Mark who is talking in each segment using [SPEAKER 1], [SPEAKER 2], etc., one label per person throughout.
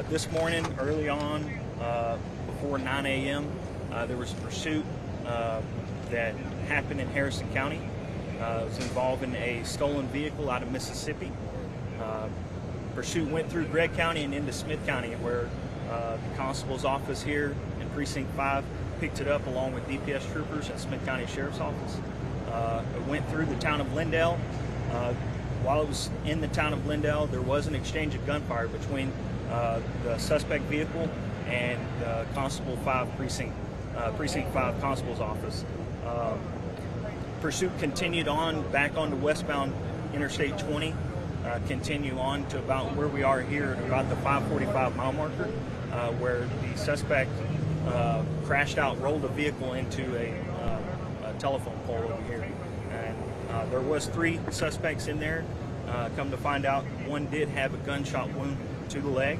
[SPEAKER 1] This morning, early on, before 9 a.m., there was a pursuit that happened in Harrison County. It was involving a stolen vehicle out of Mississippi. Pursuit went through Gregg County and into Smith County, where the constable's office here in Precinct 5 picked it up along with DPS troopers and Smith County Sheriff's Office. It went through the town of Lindale. While it was in the town of Lindale, there was an exchange of gunfire between the suspect vehicle and Constable 5 Precinct 5 Constable's office. Pursuit continued on back onto westbound Interstate 20, continue on to about where we are here at about the 545 mile marker, where the suspect crashed out, rolled a vehicle into a telephone pole over here. And there was 3 suspects in there. Come to find out, one did have a gunshot wound to the leg.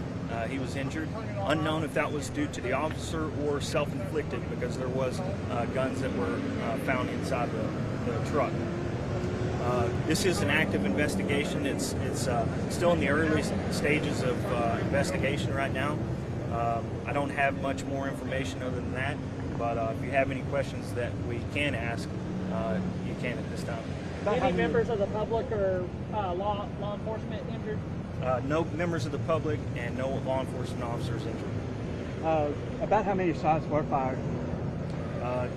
[SPEAKER 1] He was injured. Unknown if that was due to the officer or self-inflicted, because there was guns that were found inside the truck. This is an active investigation. It's still in the early stages of investigation right now. I don't have much more information other than that, but if you have any questions that we can ask, you can at this time.
[SPEAKER 2] Any members of the public or law enforcement injured?
[SPEAKER 1] No members of the public and no law enforcement officers injured.
[SPEAKER 3] About how many shots were fired?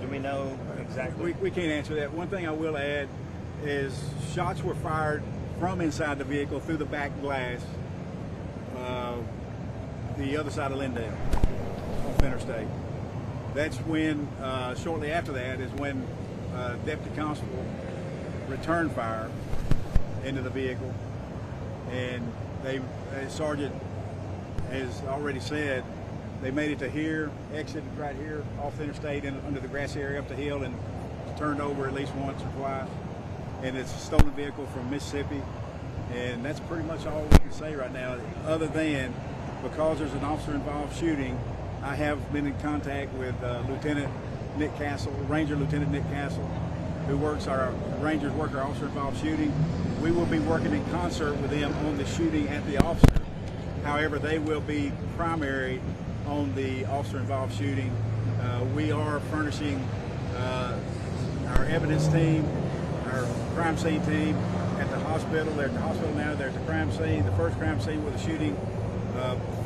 [SPEAKER 1] Do we know exactly?
[SPEAKER 4] We can't answer that. One thing I will add is shots were fired from inside the vehicle through the back glass, the other side of Lindale, off Interstate. That's when, shortly after that, is when Deputy Constable returned fire into the vehicle, and Sergeant has already said they made it to here, exited right here off the interstate and under the grassy area up the hill, and turned over at least once or twice. And it's a stolen vehicle from Mississippi, and that's pretty much all we can say right now, other than because there's an officer-involved shooting. I have been in contact with Lieutenant Nick Castle, Ranger Lieutenant Nick Castle, who works our Rangers work our officer-involved shooting. We will be working in concert with them on the shooting at the officer. However, they will be primary on the officer-involved shooting. We are furnishing our evidence team, our crime scene team at the hospital. They're at the hospital now. They're at the crime scene. The first crime scene where the shooting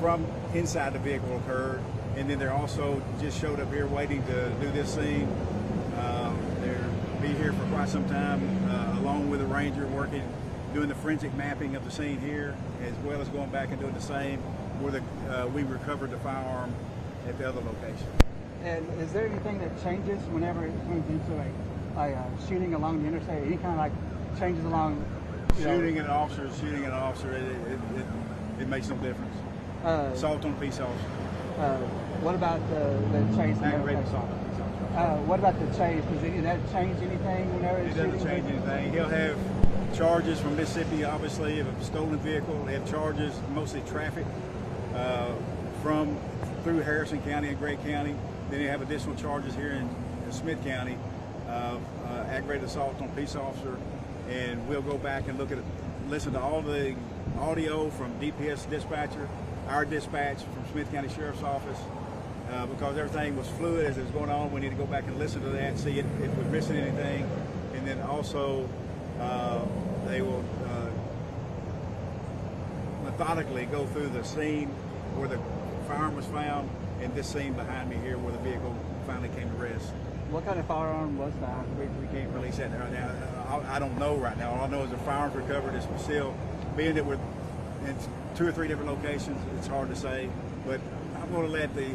[SPEAKER 4] from inside the vehicle occurred, and then they're also just showed up here waiting to do this scene. They'll be here for quite some time, along with a ranger working, doing the forensic mapping of the scene here, as well as going back and doing the same where we recovered the firearm at the other location.
[SPEAKER 3] And is there anything that changes whenever it moves into a shooting along the interstate? Any kind of like changes along?
[SPEAKER 4] Shooting an officer, it makes no difference. Assault on a peace officer.
[SPEAKER 3] What about the chase?
[SPEAKER 4] Aggravated assault on a peace officer.
[SPEAKER 3] What about the chase? Does that change anything whenever it's shooting?
[SPEAKER 4] It doesn't change anything. He'll have charges from Mississippi, obviously, of a stolen vehicle. They have charges, mostly traffic, through Harrison County and Gregg County. Then you have additional charges here in Smith County of aggravated assault on a peace officer. And we'll go back and listen to all the audio from DPS dispatcher, our dispatch from Smith County Sheriff's Office, because everything was fluid as it was going on. We need to go back and listen to that, see if we're missing anything. And then also they will methodically go through the scene where the firearm was found, and this scene behind me here where the vehicle finally came to rest.
[SPEAKER 3] What kind of firearm was that?
[SPEAKER 4] We can't release that right now. I don't know right now. All I know is the firearms recovered. It's still, being that we're in 2 or 3 different locations, it's hard to say. But I'm going to let the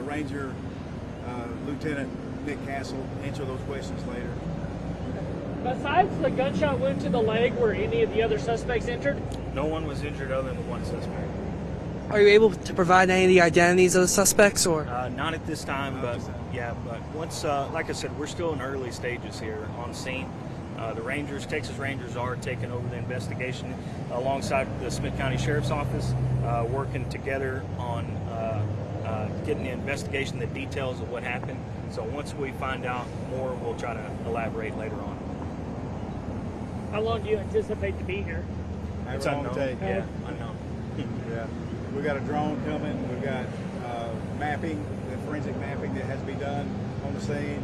[SPEAKER 4] Ranger Lieutenant Nick Castle answer those questions later.
[SPEAKER 2] Besides the gunshot wound to the leg, were any of the other suspects injured?
[SPEAKER 1] No one was injured other than one suspect.
[SPEAKER 5] Are you able to provide any of the identities of the suspects, or?
[SPEAKER 1] Not at this time, but yeah. But once, like I said, we're still in early stages here on scene. The Texas Rangers, are taking over the investigation alongside the Smith County Sheriff's Office, working together on getting the investigation, the details of what happened. So once we find out more, we'll try to elaborate later on.
[SPEAKER 2] How long do you anticipate to be here?
[SPEAKER 1] It's unknown.
[SPEAKER 4] Take.
[SPEAKER 1] Yeah, unknown.
[SPEAKER 4] Yeah. We've got a drone coming. We've got mapping, the forensic mapping that has to be done on the scene.